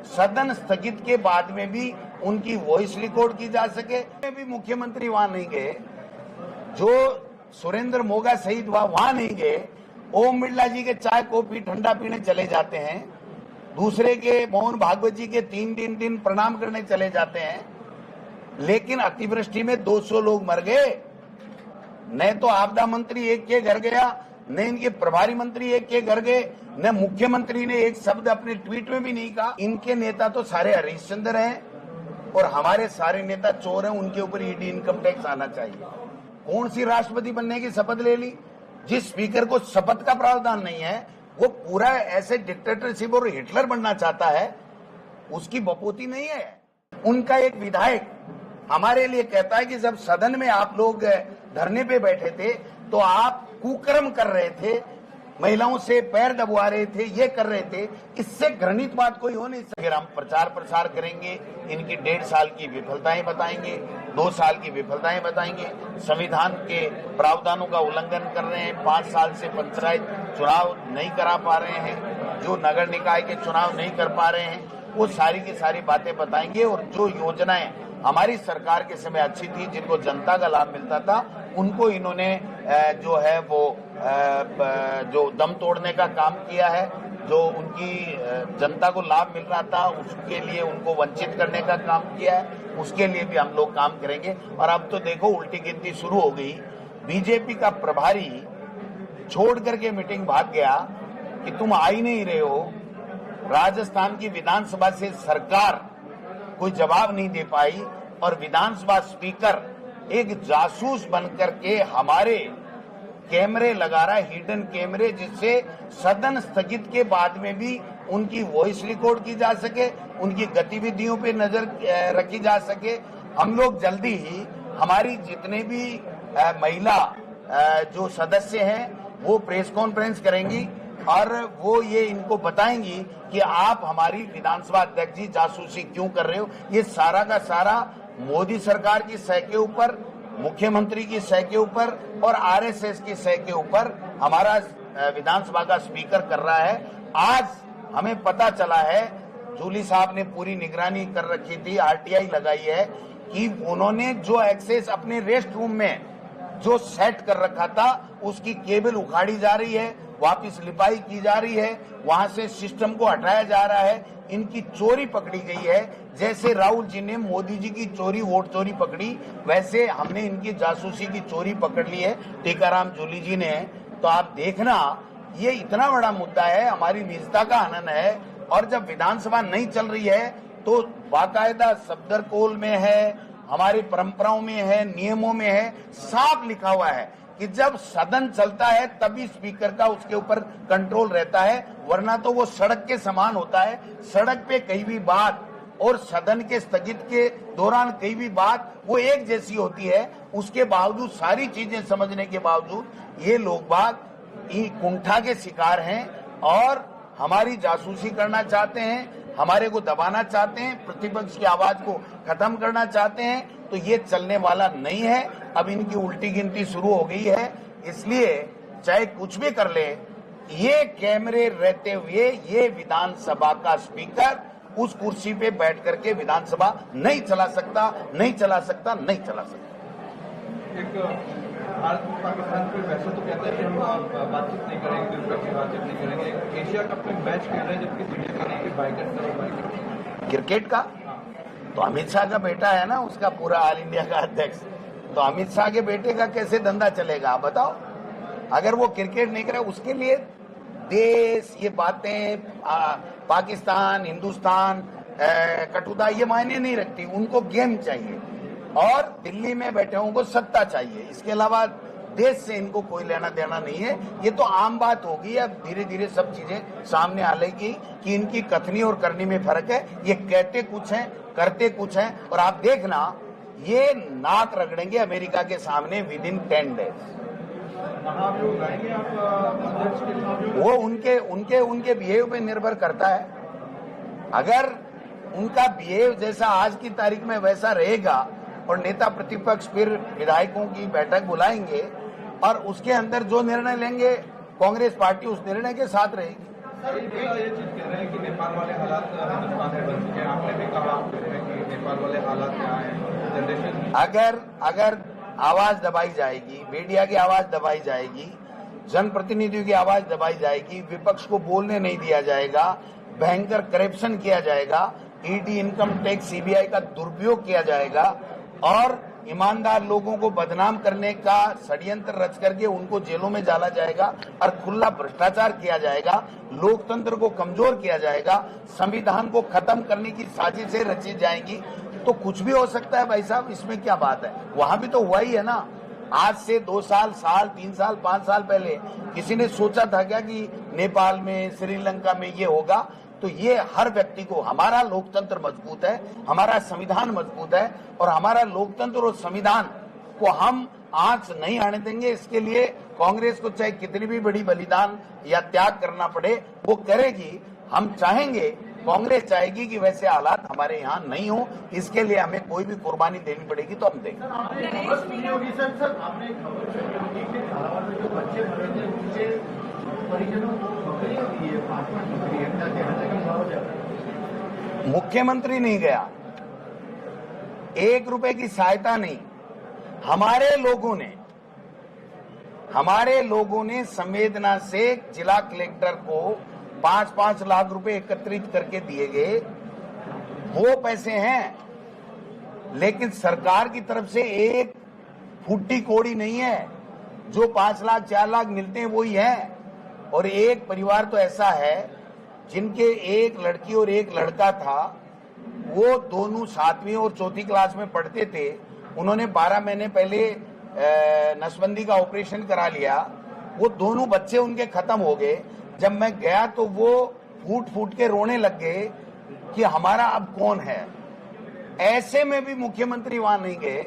सदन स्थगित के बाद में भी उनकी वॉइस रिकॉर्ड की जा सके। भी मुख्यमंत्री वहां नहीं गए, जो सुरेंद्र मोगा शहीद हुआ वहां नहीं गए। ओम बिरला जी के चाय कॉफी ठंडा पीने चले जाते हैं, दूसरे के मोहन भागवत जी के 3 दिन प्रणाम करने चले जाते हैं। लेकिन अतिवृष्टि में 200 लोग मर गए। न तो आपदा मंत्री एक के घर गया, न इनके प्रभारी मंत्री एक के घर गए, न मुख्यमंत्री ने एक शब्द अपने ट्वीट में भी नहीं कहा। इनके नेता तो सारे हरिश्चंद्र हैं और हमारे सारे नेता चोर हैं। उनके ऊपर ईडी इनकम टैक्स आना चाहिए। कौन सी राष्ट्रपति बनने की शपथ ले ली? जिस स्पीकर को शपथ का प्रावधान नहीं है, वो पूरा ऐसे डिक्टेटरशिप और हिटलर बनना चाहता है, उसकी बपोती नहीं है। उनका एक विधायक हमारे लिए कहता है कि जब सदन में आप लोग धरने पे बैठे थे तो आप कुकर्म कर रहे थे, महिलाओं से पैर दबवा रहे थे, ये कर रहे थे। इससे घृणित बात कोई हो नहीं सकती। हम प्रचार प्रसार करेंगे, इनकी 1.5 साल की विफलताएं बताएंगे, 2 साल की विफलताएं बताएंगे। संविधान के प्रावधानों का उल्लंघन कर रहे हैं, 5 साल से पंचायत चुनाव नहीं करा पा रहे हैं, जो नगर निकाय के चुनाव नहीं कर पा रहे हैं, वो सारी की सारी बातें बताएंगे। और जो योजनाएं हमारी सरकार के समय अच्छी थी, जिनको जनता का लाभ मिलता था, उनको इन्होंने जो है वो जो दम तोड़ने का काम किया है। जो उनकी जनता को लाभ मिल रहा था, उसके लिए उनको वंचित करने का काम किया है। उसके लिए भी हम लोग काम करेंगे। और अब तो देखो उल्टी गिनती शुरू हो गई। बीजेपी का प्रभारी छोड़ करके मीटिंग भाग गया कि तुम आ ही नहीं रहे हो। राजस्थान की विधानसभा से सरकार कोई जवाब नहीं दे पाई और विधानसभा स्पीकर एक जासूस बनकर के हमारे कैमरे लगा रहा है, हिडन कैमरे, जिससे सदन स्थगित के बाद में भी उनकी वॉइस रिकॉर्ड की जा सके, उनकी गतिविधियों पे नजर रखी जा सके। हम लोग जल्दी ही हमारी जितने भी महिला जो सदस्य हैं वो प्रेस कॉन्फ्रेंस करेंगी और वो ये इनको बताएंगी कि आप हमारी विधानसभा अध्यक्ष जी जासूसी क्यों कर रहे हो। ये सारा का सारा मोदी सरकार की सह के ऊपर, मुख्यमंत्री की सह के ऊपर और आरएसएस की सह के ऊपर हमारा विधानसभा का स्पीकर कर रहा है। आज हमें पता चला है, जूली साहब ने पूरी निगरानी कर रखी थी, आरटीआई लगाई है, कि उन्होंने जो एक्सेस अपने रेस्ट रूम में जो सेट कर रखा था उसकी केबल उखाड़ी जा रही है, वापस लिपाई की जा रही है, वहां से सिस्टम को हटाया जा रहा है। इनकी चोरी पकड़ी गई है। जैसे राहुल जी ने मोदी जी की चोरी, वोट चोरी पकड़ी, वैसे हमने इनकी जासूसी की चोरी पकड़ ली है, टीकाराम जूली जी ने। तो आप देखना, ये इतना बड़ा मुद्दा है, हमारी निजता का हनन है। और जब विधानसभा नहीं चल रही है तो बाकायदा सफदरकोल में है, हमारी परंपराओं में है, नियमों में है, साफ लिखा हुआ है कि जब सदन चलता है तभी स्पीकर का उसके ऊपर कंट्रोल रहता है, वरना तो वो सड़क के समान होता है। सड़क पे कहीं भी बात और सदन के स्थगित के दौरान कहीं भी बात वो एक जैसी होती है। उसके बावजूद, सारी चीजें समझने के बावजूद ये लोग बात कुंठा के शिकार हैं और हमारी जासूसी करना चाहते हैं, हमारे को दबाना चाहते हैं, प्रतिपक्ष की आवाज को खत्म करना चाहते हैं। तो ये चलने वाला नहीं है। अब इनकी उल्टी गिनती शुरू हो गई है। इसलिए चाहे कुछ भी कर ले, ये कैमरे रहते हुए ये विधानसभा का स्पीकर उस कुर्सी पे बैठ करके विधानसभा नहीं चला सकता, नहीं चला सकता, नहीं चला सकता। एक भारत पाकिस्तान पे वैसे तो कहता है कि हम बातचीत नहीं करेंगे, द्विपक्षीय बातचीत नहीं करेंगे। एशिया कप में मैच खेल रहे हैं, जबकि दुनिया कह रही है बाइकआउट करो, बाइकआउट। क्रिकेट का तो अमित शाह का बेटा है ना, उसका पूरा ऑल इंडिया का अध्यक्ष। तो अमित शाह के बेटे का कैसे धंधा चलेगा, आप बताओ। अगर वो क्रिकेट नहीं करे, उसके लिए देश, ये बातें, पाकिस्तान, हिंदुस्तान, कटुता, ये मायने नहीं रखती। उनको गेम चाहिए और दिल्ली में बैठे उनको सत्ता चाहिए। इसके अलावा देश से इनको कोई लेना देना नहीं है। ये तो आम बात होगी। अब धीरे धीरे सब चीजें सामने आ लेगी कि इनकी कथनी और करनी में फर्क है। ये कहते कुछ हैं, करते कुछ हैं। और आप देखना, ये नाक रगड़ेंगे अमेरिका के सामने विद इन 10 डेज। वो उनके बिहेव पे निर्भर करता है। अगर उनका बिहेव जैसा आज की तारीख में वैसा रहेगा और नेता प्रतिपक्ष फिर विधायकों की बैठक बुलाएंगे और उसके अंदर जो निर्णय लेंगे, कांग्रेस पार्टी उस निर्णय के साथ रहेगी। सर ये चीज कह रहे हैं कि नेपाल वाले हालात हिंदुस्तान में बन चुके हैं। आपने भी कहा कि नेपाल वाले हालात क्या है जनरेशन। अगर आवाज दबाई जाएगी, मीडिया की आवाज दबाई जाएगी, जनप्रतिनिधियों की आवाज दबाई जाएगी, विपक्ष को बोलने नहीं दिया जाएगा, भयंकर करप्शन किया जाएगा, ईडी, इनकम टैक्स, सीबीआई का दुरुपयोग किया जाएगा और ईमानदार लोगों को बदनाम करने का षड्यंत्र रच करके उनको जेलों में डाला जाएगा और खुला भ्रष्टाचार किया जाएगा, लोकतंत्र को कमजोर किया जाएगा, संविधान को खत्म करने की साजिशें रची जाएंगी, तो कुछ भी हो सकता है भाई साहब। इसमें क्या बात है? वहां भी तो हुआ ही है ना। आज से 2 साल, 3 साल, 5 साल पहले किसी ने सोचा था क्या कि नेपाल में, श्रीलंका में ये होगा? तो ये हर व्यक्ति को, हमारा लोकतंत्र मजबूत है, हमारा संविधान मजबूत है और हमारा लोकतंत्र और संविधान को हम आंच नहीं आने देंगे। इसके लिए कांग्रेस को चाहे कितनी भी बड़ी बलिदान या त्याग करना पड़े वो करेगी। हम चाहेंगे, कांग्रेस चाहेगी कि वैसे हालात हमारे यहाँ नहीं हो, इसके लिए हमें कोई भी कुर्बानी देनी पड़ेगी तो हम देंगे। मुख्यमंत्री नहीं गया, 1 रुपए की सहायता नहीं। हमारे लोगों ने संवेदना से जिला कलेक्टर को 5-5 लाख रुपए एकत्रित करके दिए गए। वो पैसे हैं, लेकिन सरकार की तरफ से एक फूटी कोड़ी नहीं है। जो 5 लाख 4 लाख मिलते हैं वही है। और एक परिवार तो ऐसा है जिनके एक लड़की और एक लड़का था, वो दोनों 7वीं और 4थी क्लास में पढ़ते थे। उन्होंने 12 महीने पहले नसबंदी का ऑपरेशन करा लिया। वो दोनों बच्चे उनके खत्म हो गए। जब मैं गया तो वो फूट फूट के रोने लग गए कि हमारा अब कौन है। ऐसे में भी मुख्यमंत्री वहां नहीं गए।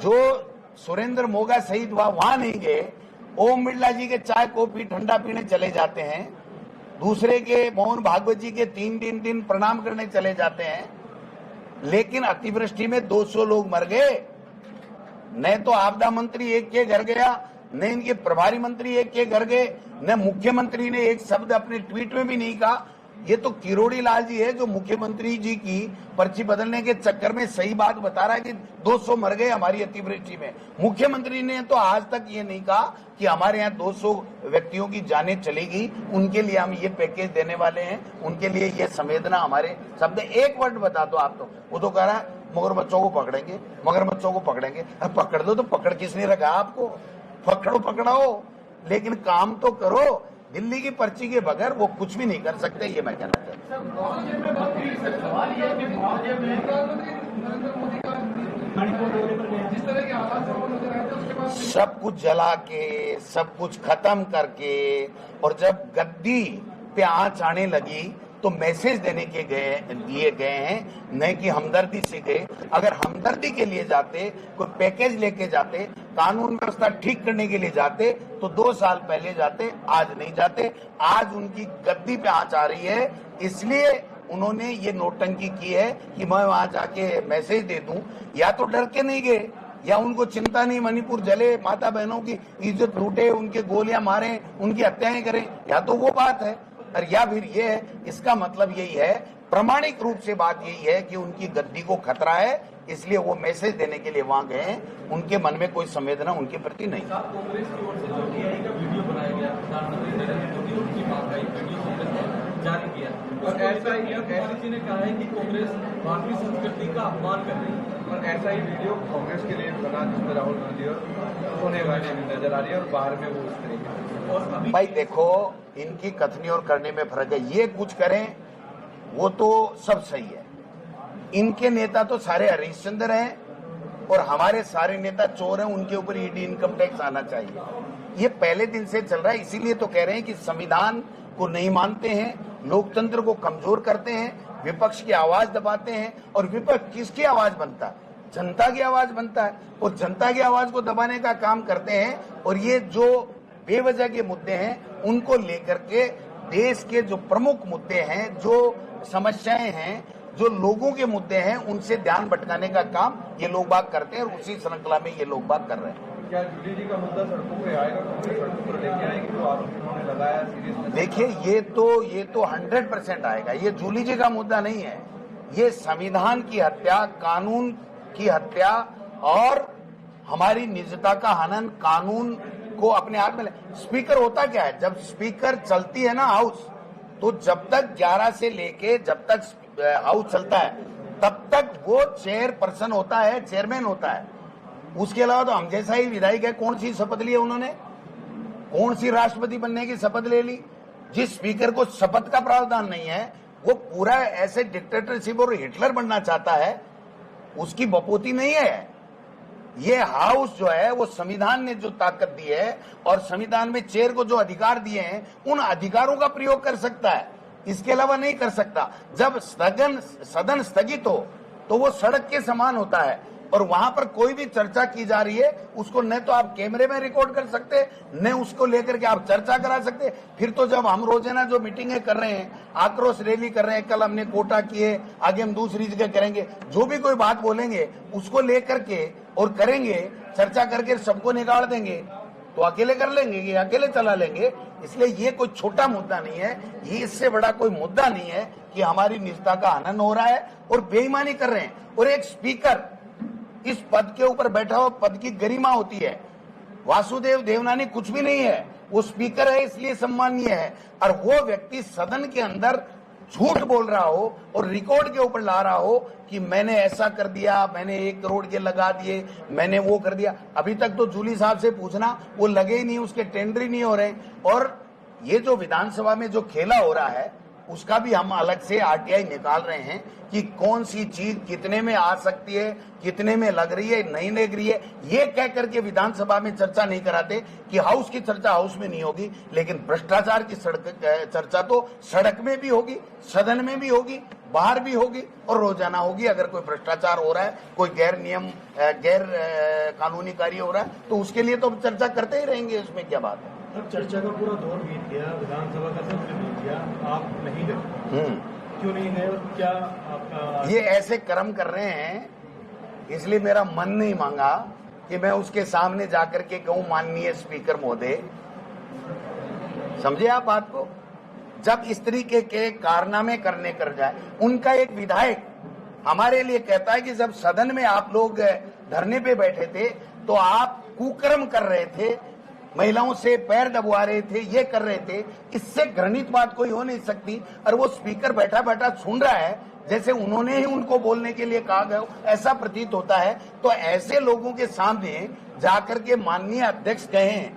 जो सुरेंद्र मोगा शहीद हुआ वहां नहीं गए। ओम बिरला जी के चाय कॉफी ठंडा पीने चले जाते हैं, दूसरे के मोहन भागवत जी के 3 दिन प्रणाम करने चले जाते हैं। लेकिन अतिवृष्टि में 200 लोग मर गए। न तो आपदा मंत्री एक के घर गया, न इनके प्रभारी मंत्री एक के घर गए, न मुख्यमंत्री ने एक शब्द अपने ट्वीट में भी नहीं कहा। ये तो किरोड़ी लाल जी है जो मुख्यमंत्री जी की पर्ची बदलने के चक्कर में सही बात बता रहा है कि 200 मर गए हमारी अतिवृष्टि में। मुख्यमंत्री ने तो आज तक ये नहीं कहा कि हमारे यहाँ 200 व्यक्तियों की जानें चलेगी, उनके लिए हम ये पैकेज देने वाले हैं, उनके लिए ये संवेदना हमारे शब्द। एक वर्ड बता दो आप। तो वो तो कह रहा है मगरमच्छों को पकड़ेंगे, मगरमच्छों को पकड़ेंगे। पकड़ दो तो पकड़ किसने रखा आपको? पकड़ो, लेकिन काम तो करो। दिल्ली की पर्ची के बगैर वो कुछ भी नहीं कर सकते, ये मैं कहना चाहता हूँ। सब कुछ जला के, सब कुछ खत्म करके, और जब गद्दी पे आंच आने लगी तो मैसेज देने के दिए गए हैं, न कि हमदर्दी से गए। अगर हमदर्दी के लिए जाते, कोई पैकेज लेके जाते, कानून व्यवस्था ठीक करने के लिए जाते तो 2 साल पहले जाते, आज नहीं जाते। आज उनकी गद्दी पे आंच आ रही है, इसलिए उन्होंने ये नोटंकी की है कि मैं वहां जाके मैसेज दे दूं। या तो डर के नहीं गए, या उनको चिंता नहीं मणिपुर जले, माता बहनों की इज्जत लूटे, उनके गोलियां मारे, उनकी हत्याएं करें, या तो वो बात है। और या फिर ये है, इसका मतलब यही है, प्रामाणिक रूप से बात यही है कि उनकी गद्दी को खतरा है, इसलिए वो मैसेज देने के लिए वहां गए हैं। उनके मन में कोई संवेदना उनके प्रति नहीं। कांग्रेस की ओर से जो टीआई का वीडियो बनाया गया, प्रधानमंत्री नरेंद्र मोदी उनकी बात का एक वीडियो कांग्रेस ने जारी किया। और ऐसा ही एससीसी ने कहा है कि कांग्रेस भारतीय संस्कृति का अपमान कर रही है। और ऐसा ही वीडियो कांग्रेस के लिए बना जिसमें राहुल गांधी और सोनिया गांधी भी नजर आ रही है, और बाहर में वो उस तरीके। और अभी भाई देखो, इनकी कथनी और करने में फर्क है। ये कुछ करें वो तो सब सही है। इनके नेता तो सारे हरिश्चंद्र हैं और हमारे सारे नेता चोर हैं, उनके ऊपर ईडी, इनकम टैक्स आना चाहिए। ये पहले दिन से चल रहा है। इसीलिए तो कह रहे हैं कि संविधान को नहीं मानते हैं, लोकतंत्र को कमजोर करते हैं, विपक्ष की आवाज दबाते हैं। और विपक्ष किसकी आवाज बनता है? जनता की आवाज बनता है, और जनता की आवाज को दबाने का काम करते हैं। और ये जो बेवजह के मुद्दे हैं उनको लेकर के देश के जो प्रमुख मुद्दे हैं, जो समस्याएं हैं, जो लोगों के मुद्दे हैं, उनसे ध्यान भटकाने का काम ये लोग बाग करते हैं, और उसी श्रृंखला में ये लोग बाग कर रहे हैं। क्या जूली जी का मुद्दा सड़कों पे आएगा, कांग्रेस सड़कों पर लेके आएगी जो आरोप उन्होंने लगाया सीरियसनेस? देखिए, ये तो 100% आएगा। ये जूली जी का मुद्दा नहीं है, ये संविधान की हत्या, कानून की हत्या और हमारी निजता का हनन, कानून को अपने हाथ में स्पीकर होता क्या है, जब स्पीकर चलती है ना हाउस, तो जब तक 11 से लेके जब तक हाउस चलता है तब तक वो चेयरपर्सन होता है, चेयरमैन होता है। उसके अलावा तो हम जैसा ही विधायक है, कौन सी शपथ ली है उन्होंने, कौन सी राष्ट्रपति बनने की शपथ ले ली? जिस स्पीकर को शपथ का प्रावधान नहीं है, वो पूरा ऐसे डिक्टेटरशिप और हिटलर बनना चाहता है, उसकी बपोती नहीं है। ये हाउस जो है वो संविधान ने जो ताकत दी है और संविधान में चेयर को जो अधिकार दिए हैं, उन अधिकारों का प्रयोग कर सकता है, इसके अलावा नहीं कर सकता। जब सदन स्थगित हो तो वो सड़क के समान होता है और वहां पर कोई भी चर्चा की जा रही है, उसको न तो आप कैमरे में रिकॉर्ड कर सकते, न उसको लेकर के आप चर्चा करा सकते। फिर तो जब हम रोजाना जो मीटिंगें कर रहे हैं, आक्रोश रैली कर रहे हैं, कल हमने कोटा किए, आगे हम दूसरी जगह करेंगे, जो भी कोई बात बोलेंगे उसको लेकर के और करेंगे, चर्चा करके सबको निकाल देंगे, तो अकेले कर लेंगे, ये अकेले चला लेंगे। इसलिए ये कोई छोटा मुद्दा नहीं है, ये इससे बड़ा कोई मुद्दा नहीं है कि हमारी निजता का हनन हो रहा है और बेईमानी कर रहे हैं। और एक स्पीकर इस पद के ऊपर बैठा हुआ, पद की गरिमा होती है। वासुदेव देवनानी कुछ भी नहीं है, वो स्पीकर है इसलिए सम्मानीय है। और वो व्यक्ति सदन के अंदर झूठ बोल रहा हो और रिकॉर्ड के ऊपर ला रहा हो कि मैंने ऐसा कर दिया, मैंने 1 करोड़ के लगा दिए, मैंने वो कर दिया। अभी तक तो जूली साहब से पूछना, वो लगे ही नहीं, उसके टेंडर ही नहीं हो रहे। और ये जो विधानसभा में जो खेला हो रहा है, उसका भी हम अलग से आरटीआई निकाल रहे हैं कि कौन सी चीज कितने में आ सकती है, कितने में लग रही है, नहीं लग रही है। ये कह करके विधानसभा में चर्चा नहीं कराते कि हाउस की चर्चा हाउस में नहीं होगी, लेकिन भ्रष्टाचार की चर्चा तो सड़क में भी होगी, सदन में भी होगी, बाहर भी होगी और रोजाना होगी। अगर कोई भ्रष्टाचार हो रहा है, कोई गैर कानूनी कार्य हो रहा है, तो उसके लिए तो चर्चा करते ही रहेंगे, उसमें क्या बात है। अब चर्चा का पूरा दौर बीत गया, विधानसभा का सत्र बीत गया, आप नहीं गए, क्यों नहीं गए? क्या आपका ये ऐसे कर्म कर रहे हैं, इसलिए मेरा मन नहीं मांगा कि मैं उसके सामने जाकर के कहूं माननीय स्पीकर महोदय। समझे आप बात को? जब इस तरीके के कारनामे करने कर जाए, उनका एक विधायक हमारे लिए कहता है कि जब सदन में आप लोग धरने पे बैठे थे तो आप कुकर्म कर रहे थे, महिलाओं से पैर दबवा रहे थे, ये कर रहे थे। इससे घृणित बात कोई हो नहीं सकती। और वो स्पीकर बैठा बैठा सुन रहा है, जैसे उन्होंने ही उनको बोलने के लिए कहा गया, ऐसा प्रतीत होता है। तो ऐसे लोगों के सामने जाकर के माननीय अध्यक्ष कहें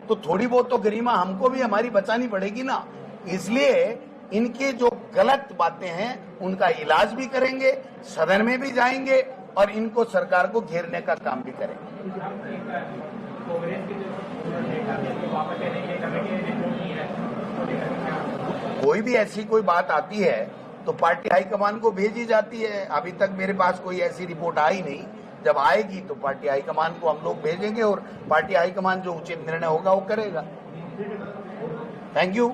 तो थोड़ी बहुत तो गरिमा हमको भी हमारी बचानी पड़ेगी ना। इसलिए इनके जो गलत बातें हैं उनका इलाज भी करेंगे, सदन में भी जाएंगे और इनको सरकार को घेरने का काम भी करेंगे। कोई भी ऐसी कोई बात आती है तो पार्टी हाईकमान को भेजी जाती है। अभी तक मेरे पास कोई ऐसी रिपोर्ट आई नहीं। जब आएगी तो पार्टी हाईकमान को हम लोग भेजेंगे और पार्टी हाईकमान जो उचित निर्णय होगा वो करेगा। Thank you.